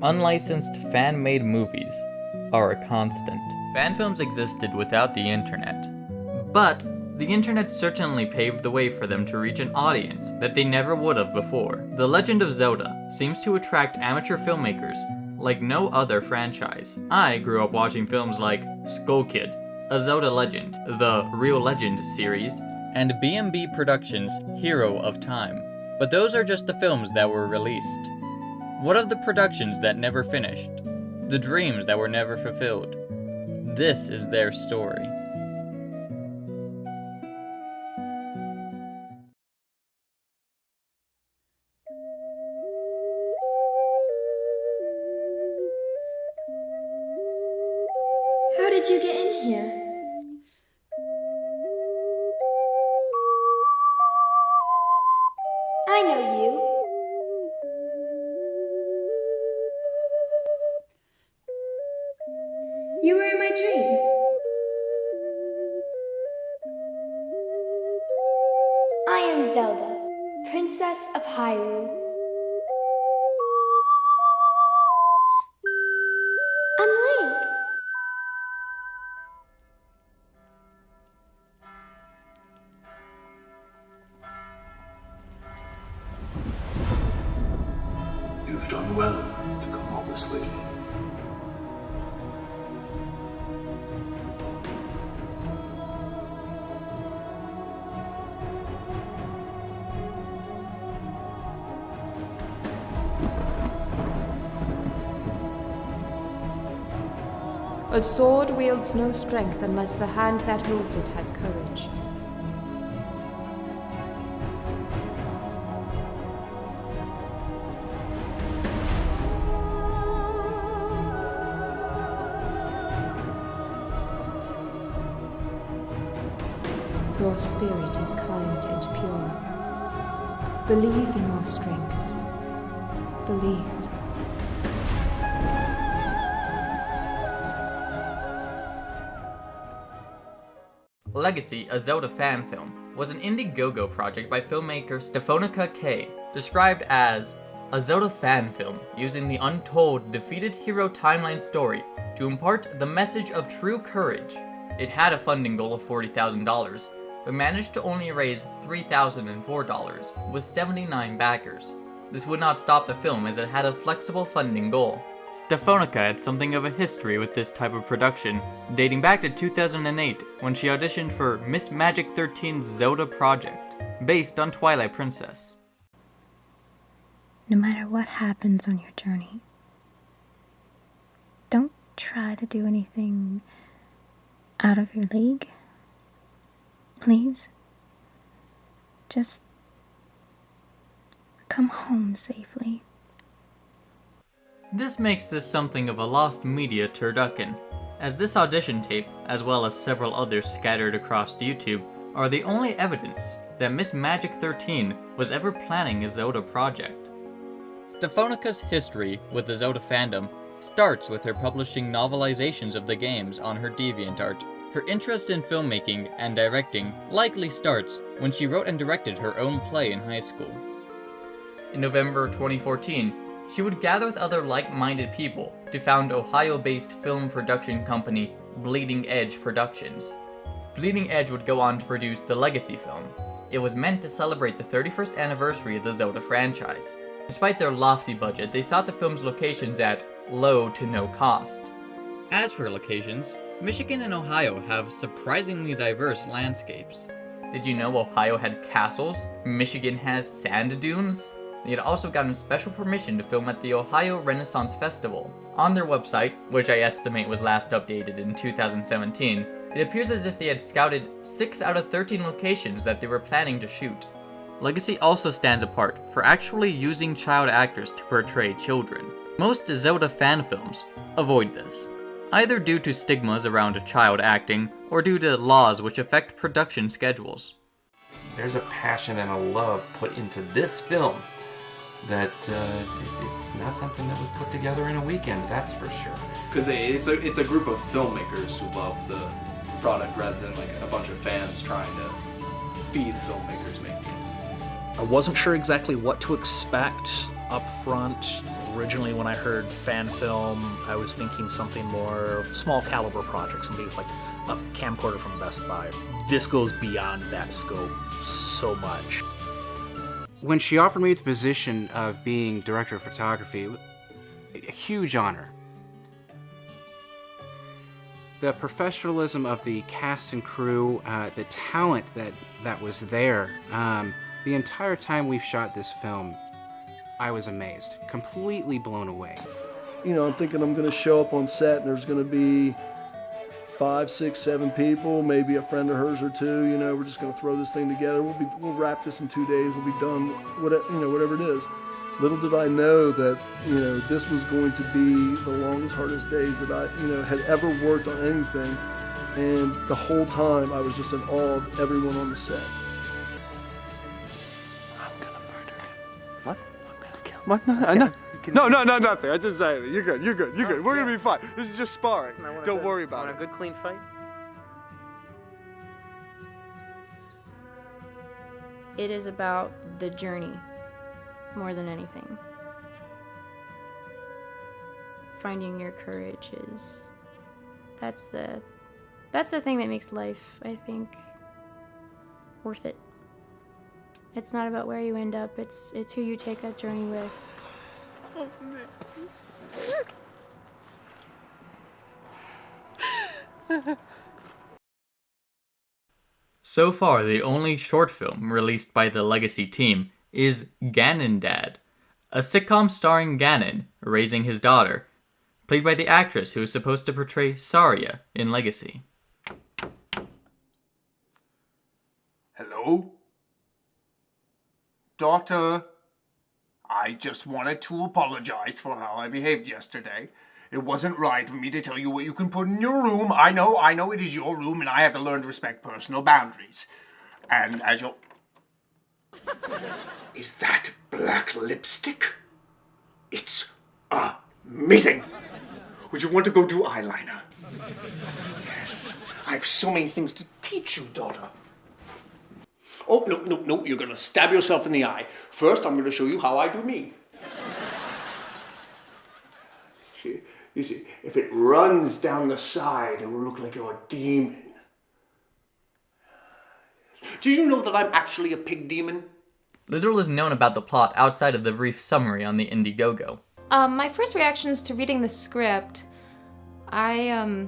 Unlicensed fan-made movies are a constant. Fan films existed without the internet, but the internet certainly paved the way for them to reach an audience that they never would have before. The Legend of Zelda seems to attract amateur filmmakers like no other franchise. I grew up watching films like Skull Kid, A Zelda Legend, the Real Legend series, and B&B Productions' Hero of Time. But those are just the films that were released. What of the productions that never finished? The dreams that were never fulfilled? This is their story. How did you get in here? I know you. You were in my dream. I am Zelda, Princess of Hyrule. I'm Link. You've done well to come all this way. A sword wields no strength unless the hand that holds it has courage. Your spirit is kind and pure. Believe in your strengths. Believe. Legacy, a Zelda fan film, was an Indiegogo project by filmmaker Stefonica K, described as a Zelda fan film using the untold defeated hero timeline story to impart the message of true courage. It had a funding goal of $40,000, but managed to only raise $3,004, with 79 backers. This would not stop the film as it had a flexible funding goal. Stefonica had something of a history with this type of production, dating back to 2008 when she auditioned for Miss Magic 13's Zelda project, based on Twilight Princess. No matter what happens on your journey, don't try to do anything out of your league. Please, just come home safely. This makes this something of a lost media turducken, as this audition tape, as well as several others scattered across YouTube, are the only evidence that Miss Magic 13 was ever planning a Zelda project. Stefonica's history with the Zelda fandom starts with her publishing novelizations of the games on her DeviantArt. Her interest in filmmaking and directing likely starts when she wrote and directed her own play in high school. In November 2014, she would gather with other like-minded people to found Ohio-based film production company Bleeding Edge Productions. Bleeding Edge would go on to produce the Legacy film. It was meant to celebrate the 31st anniversary of the Zelda franchise. Despite their lofty budget, they sought the film's locations at low to no cost. As for locations, Michigan and Ohio have surprisingly diverse landscapes. Did you know Ohio had castles? Michigan has sand dunes? They had also gotten special permission to film at the Ohio Renaissance Festival. On their website, which I estimate was last updated in 2017, it appears as if they had scouted 6 out of 13 locations that they were planning to shoot. Legacy also stands apart for actually using child actors to portray children. Most Zelda fan films avoid this, either due to stigmas around child acting or due to laws which affect production schedules. There's a passion and a love put into this film that it's not something that was put together in a weekend, that's for sure. Because it's a group of filmmakers who love the product rather than like a bunch of fans trying to be the filmmakers making I wasn't sure exactly what to expect up front. Originally, when I heard fan film, I was thinking something more small caliber projects, something like a camcorder from Best Buy. This goes beyond that scope so much. When she offered me the position of being director of photography, it was a huge honor. The professionalism of the cast and crew, the talent that was there, the entire time we've shot this film, I was amazed, completely blown away. You know, I'm thinking I'm going to show up on set and there's going to be 5, 6, 7 people, maybe a friend of hers or two. You know, we're just going to throw this thing together. We'll wrap this in 2 days. We'll be done. Whatever it is. Little did I know that this was going to be the longest, hardest days that I had ever worked on anything. And the whole time I was just in awe of everyone on the set. What? No, nothing. I just say it. You're good. We're gonna be fine. This is just sparring. Don't worry about it. Want a good, clean fight? It is about the journey more than anything. Finding your courage that's the thing that makes life, I think, worth it. It's not about where you end up, it's who you take that journey with. So far, the only short film released by the Legacy team is Ganon Dad, a sitcom starring Ganon raising his daughter, played by the actress who is supposed to portray Saria in Legacy. Hello? Daughter, I just wanted to apologize for how I behaved yesterday. It wasn't right for me to tell you what you can put in your room. I know it is your room and I have to learn to respect personal boundaries. And as your... Is that black lipstick? It's amazing. Would you want to go do eyeliner? Yes, I have so many things to teach you, daughter. Oh, no, you're gonna stab yourself in the eye. First, I'm gonna show you how I do me. You see, if it runs down the side, it will look like you're a demon. Did you know that I'm actually a pig demon? Little is known about the plot outside of the brief summary on the Indiegogo. My first reactions to reading the script, I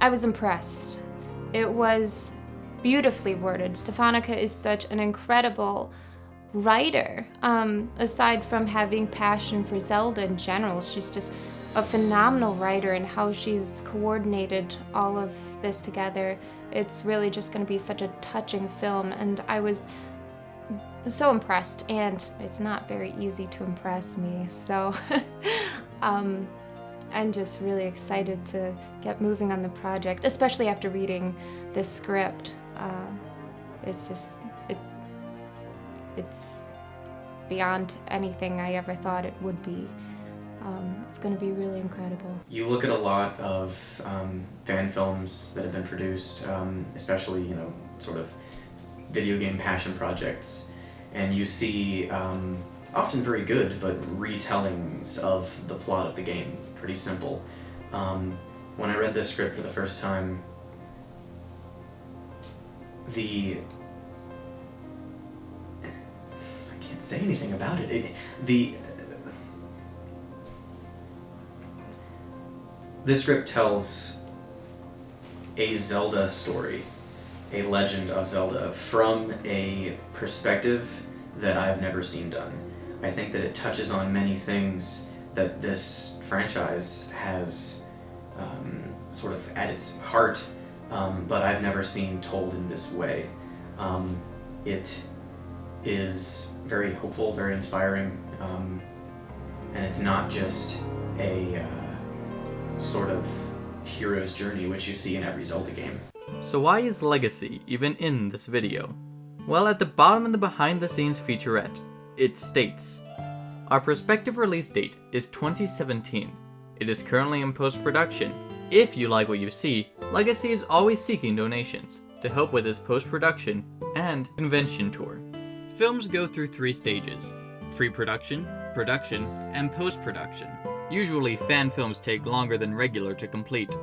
was impressed. It was beautifully worded. Stefanica is such an incredible writer. Aside from having passion for Zelda in general, she's just a phenomenal writer, and how she's coordinated all of this together. It's really just going to be such a touching film, and I was so impressed, and it's not very easy to impress me, so I'm just really excited to get moving on the project, especially after reading this script. It's beyond anything I ever thought it would be. It's going to be really incredible. You look at a lot of fan films that have been produced, especially, sort of video game passion projects, and you see often very good, but retellings of the plot of the game. Pretty simple. When I read this script for the first time, I can't say anything about it. This script tells a Zelda story, a legend of Zelda, from a perspective that I've never seen done. I think that it touches on many things that this franchise has sort of at its heart, but I've never seen told in this way. It is very hopeful, very inspiring, and it's not just a sort of hero's journey which you see in every Zelda game. So why is Legacy even in this video? Well, at the bottom of the behind the scenes featurette, it states, our prospective release date is 2017. It is currently in post-production. If you like what you see, Legacy is always seeking donations to help with its post-production and convention tour. Films go through 3 stages: pre-production, production, and post-production. Usually, fan films take longer than regular to complete,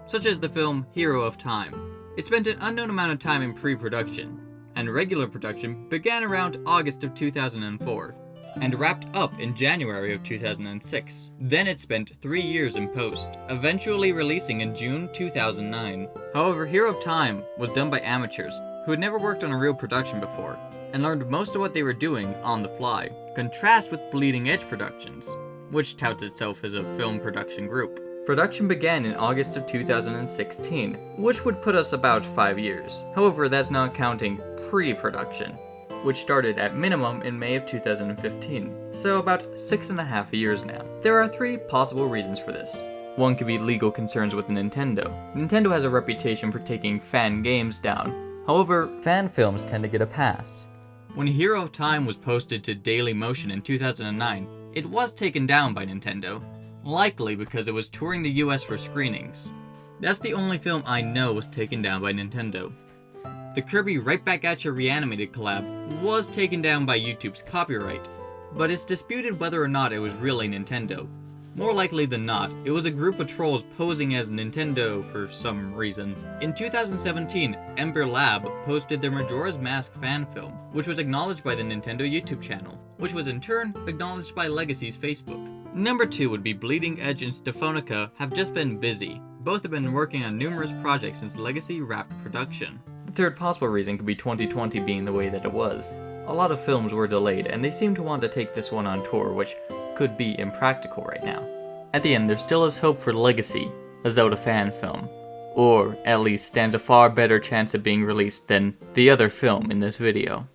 such as the film Hero of Time. It spent an unknown amount of time in pre-production, and regular production began around August of 2004, and wrapped up in January of 2006. Then it spent 3 years in post, eventually releasing in June 2009. However, Hero of Time was done by amateurs who had never worked on a real production before, and learned most of what they were doing on the fly. Contrast with Bleeding Edge Productions, which touts itself as a film production group. Production began in August of 2016, which would put us about 5 years. However, that's not counting pre-production, which started at minimum in May of 2015, so about 6.5 years now. There are 3 possible reasons for this. One could be legal concerns with Nintendo. Nintendo has a reputation for taking fan games down. However, fan films tend to get a pass. When Hero of Time was posted to Dailymotion in 2009, it was taken down by Nintendo, likely because it was touring the US for screenings. That's the only film I know was taken down by Nintendo. The Kirby Right Back At Ya Reanimated collab was taken down by YouTube's copyright, but it's disputed whether or not it was really Nintendo. More likely than not, it was a group of trolls posing as Nintendo for some reason. In 2017, Ember Lab posted their Majora's Mask fan film, which was acknowledged by the Nintendo YouTube channel, which was in turn acknowledged by Legacy's Facebook. Number 2 would be Bleeding Edge and Stefanica have just been busy. Both have been working on numerous projects since Legacy wrapped production. The third possible reason could be 2020 being the way that it was. A lot of films were delayed, and they seem to want to take this one on tour, which could be impractical right now. At the end, there still is hope for Legacy, a Zelda fan film, or at least stands a far better chance of being released than the other film in this video.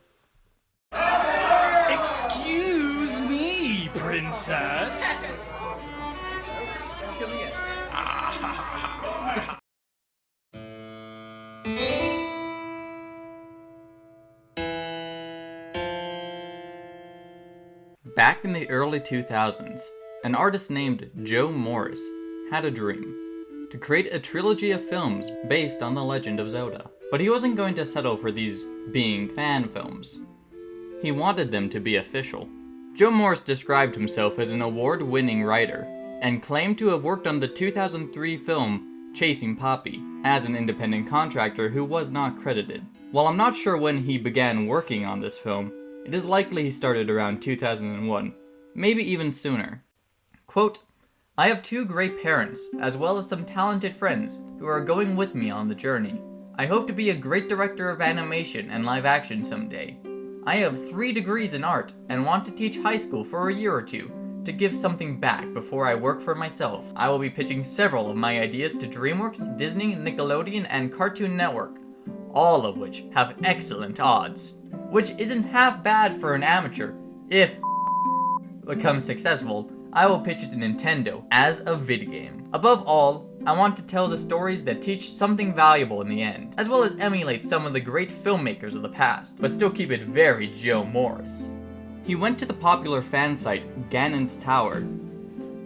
Excuse me, princess. Back in the early 2000s, an artist named Joe Morris had a dream to create a trilogy of films based on the legend of Zelda. But he wasn't going to settle for these being fan films. He wanted them to be official. Joe Morris described himself as an award-winning writer, and claimed to have worked on the 2003 film Chasing Poppy as an independent contractor who was not credited. While I'm not sure when he began working on this film, it is likely he started around 2001, maybe even sooner. Quote, "I have 2 great parents, as well as some talented friends, who are going with me on the journey. I hope to be a great director of animation and live action someday. I have 3 degrees in art, and want to teach high school for a year or 2, to give something back before I work for myself. I will be pitching several of my ideas to DreamWorks, Disney, Nickelodeon, and Cartoon Network, all of which have excellent odds. Which isn't half bad for an amateur. If becomes successful, I will pitch it to Nintendo as a vid game. Above all, I want to tell the stories that teach something valuable in the end, as well as emulate some of the great filmmakers of the past, but still keep it very Joe Morris." He went to the popular fan site Ganon's Tower,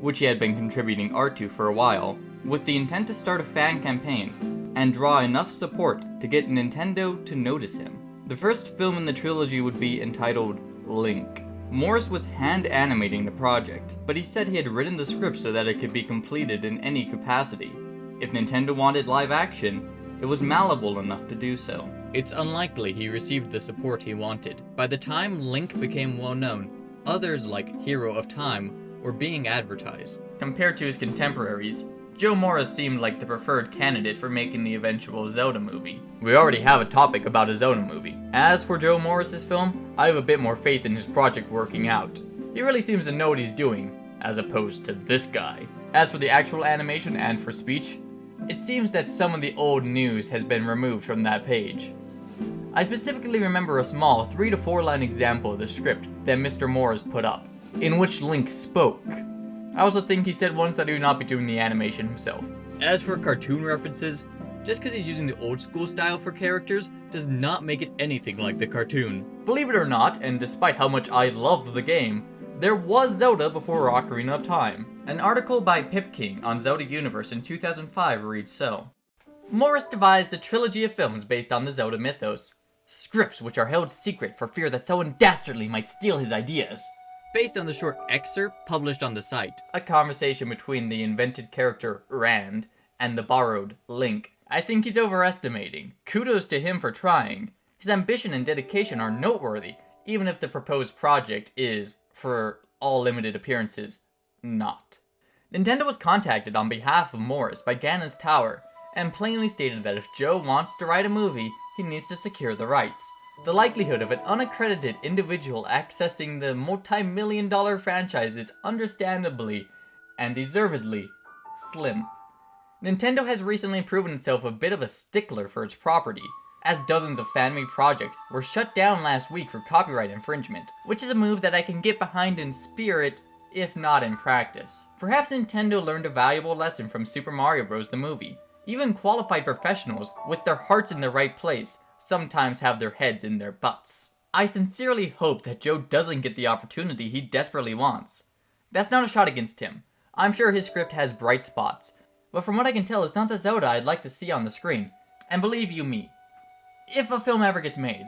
which he had been contributing art to for a while, with the intent to start a fan campaign and draw enough support to get Nintendo to notice him. The first film in the trilogy would be entitled Link. Morris was hand animating the project, but he said he had written the script so that it could be completed in any capacity. If Nintendo wanted live action, it was malleable enough to do so. It's unlikely he received the support he wanted. By the time Link became well known, others like Hero of Time were being advertised. Compared to his contemporaries, Joe Morris seemed like the preferred candidate for making the eventual Zelda movie. We already have a topic about a Zelda movie. As for Joe Morris's film, I have a bit more faith in his project working out. He really seems to know what he's doing, as opposed to this guy. As for the actual animation and for speech, it seems that some of the old news has been removed from that page. I specifically remember a small 3 to 4 line example of the script that Mr. Morris put up, in which Link spoke. I also think he said once that he would not be doing the animation himself. As for cartoon references, just because he's using the old school style for characters does not make it anything like the cartoon. Believe it or not, and despite how much I love the game, there was Zelda before Ocarina of Time. An article by Pip King on Zelda Universe in 2005 reads so. Morris devised a trilogy of films based on the Zelda mythos. Scripts which are held secret for fear that someone dastardly might steal his ideas. Based on the short excerpt published on the site, a conversation between the invented character Rand and the borrowed Link, I think he's overestimating. Kudos to him for trying. His ambition and dedication are noteworthy, even if the proposed project is, for all limited appearances, not. Nintendo was contacted on behalf of Morris by Ganon's Tower, and plainly stated that if Joe wants to write a movie, he needs to secure the rights. The likelihood of an unaccredited individual accessing the multi-million-dollar franchise is understandably, and deservedly, slim. Nintendo has recently proven itself a bit of a stickler for its property, as dozens of fan-made projects were shut down last week for copyright infringement, which is a move that I can get behind in spirit, if not in practice. Perhaps Nintendo learned a valuable lesson from Super Mario Bros. The movie. Even qualified professionals, with their hearts in the right place, sometimes have their heads in their butts. I sincerely hope that Joe doesn't get the opportunity he desperately wants. That's not a shot against him. I'm sure his script has bright spots, but from what I can tell, it's not the Zelda I'd like to see on the screen. And believe you me, if a film ever gets made,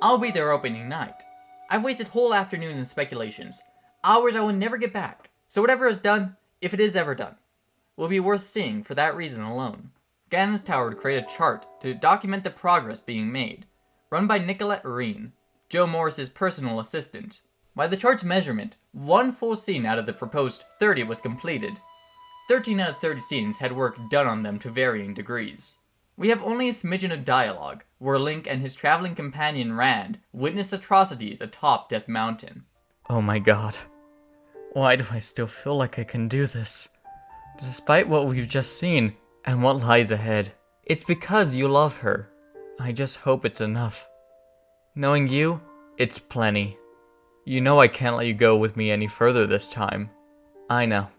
I'll be there opening night. I've wasted whole afternoons in speculations, hours I will never get back. So whatever is done, if it is ever done, will be worth seeing for that reason alone. Ganon's Tower would create a chart to document the progress being made, run by Nicolette Reen, Joe Morris's personal assistant. By the chart's measurement, one full scene out of the proposed 30 was completed. 13 out of 30 scenes had work done on them to varying degrees. We have only a smidgen of dialogue, where Link and his traveling companion Rand witness atrocities atop Death Mountain. Oh my god. Why do I still feel like I can do this? Despite what we've just seen, and what lies ahead. It's because you love her. I just hope it's enough. Knowing you, it's plenty. You know I can't let you go with me any further this time. I know.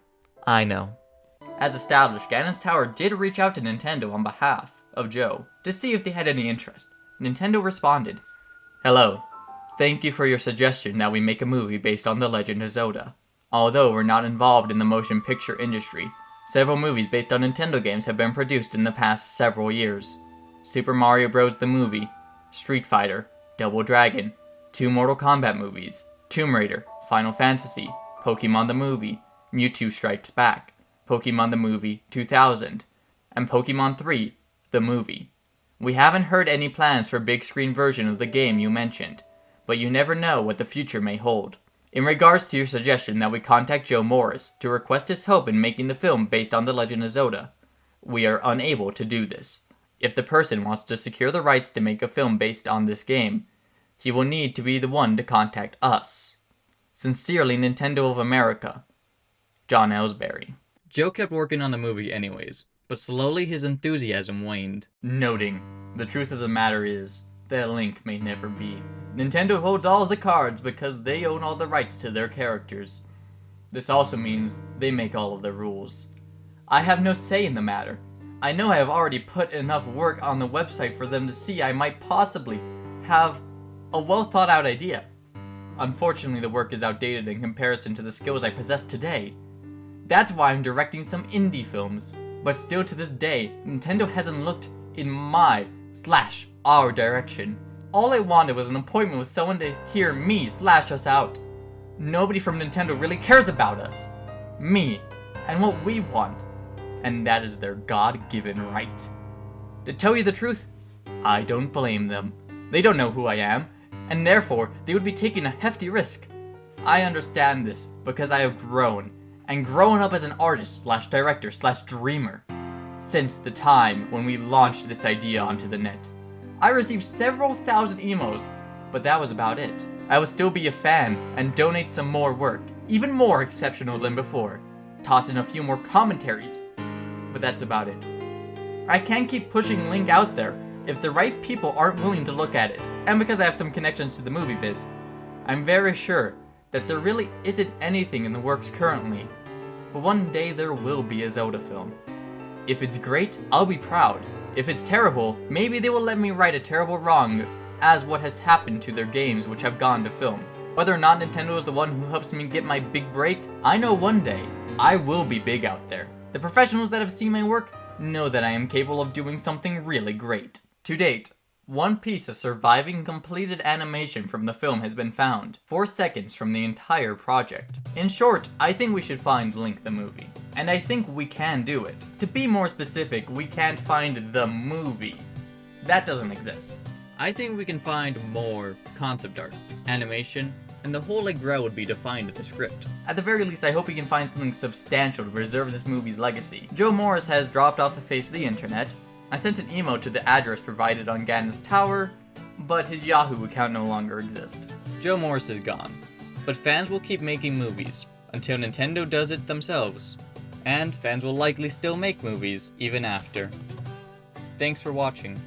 As established, Ganon's Tower did reach out to Nintendo on behalf of Joe to see if they had any interest. Nintendo responded, "Hello. Thank you for your suggestion that we make a movie based on The Legend of Zelda. Although we're not involved in the motion picture industry, several movies based on Nintendo games have been produced in the past several years. Super Mario Bros. The movie, Street Fighter, Double Dragon, 2 Mortal Kombat movies, Tomb Raider, Final Fantasy, Pokemon the movie, Mewtwo Strikes Back, Pokemon the movie 2000, and Pokemon 3, the movie. We haven't heard any plans for a big screen version of the game you mentioned, but you never know what the future may hold. In regards to your suggestion that we contact Joe Morris to request his help in making the film based on The Legend of Zelda, we are unable to do this. If the person wants to secure the rights to make a film based on this game, he will need to be the one to contact us. Sincerely, Nintendo of America, John Ellsbury." Joe kept working on the movie anyways, but slowly his enthusiasm waned, noting, "The truth of the matter is, that Link may never be. Nintendo holds all the cards because they own all the rights to their characters. This also means they make all of the rules. I have no say in the matter. I know I have already put enough work on the website for them to see I might possibly have a well thought out idea. Unfortunately, the work is outdated in comparison to the skills I possess today. That's why I'm directing some indie films. But still to this day, Nintendo hasn't looked in my/our direction. All I wanted was an appointment with someone to hear me/us out. Nobody from Nintendo really cares about us, me, and what we want, and that is their God-given right. To tell you the truth, I don't blame them. They don't know who I am, and therefore they would be taking a hefty risk. I understand this because I have grown, and grown up as an artist/director/dreamer, since the time when we launched this idea onto the net. I received several thousand emails, but that was about it. I will still be a fan and donate some more work, even more exceptional than before. Toss in a few more commentaries, but that's about it. I can't keep pushing Link out there if the right people aren't willing to look at it, and because I have some connections to the movie biz. I'm very sure that there really isn't anything in the works currently, but one day there will be a Zelda film. If it's great, I'll be proud. If it's terrible, maybe they will let me right a terrible wrong, as what has happened to their games which have gone to film. Whether or not Nintendo is the one who helps me get my big break, I know one day, I will be big out there. The professionals that have seen my work know that I am capable of doing something really great. To date, One piece of surviving completed animation from the film has been found, 4 seconds from the entire project. In short, I think we should find Link the movie. And I think we can do it. To be more specific, we can't find the movie. That doesn't exist. I think we can find more concept art, animation, and the holy grail would be to find the script. At the very least, I hope we can find something substantial to preserve this movie's legacy. Joe Morris has dropped off the face of the internet. I sent an email to the address provided on Ganon's tower, but his Yahoo account no longer exists. Joe Morris is gone, but fans will keep making movies until Nintendo does it themselves, and fans will likely still make movies even after. Thanks for watching.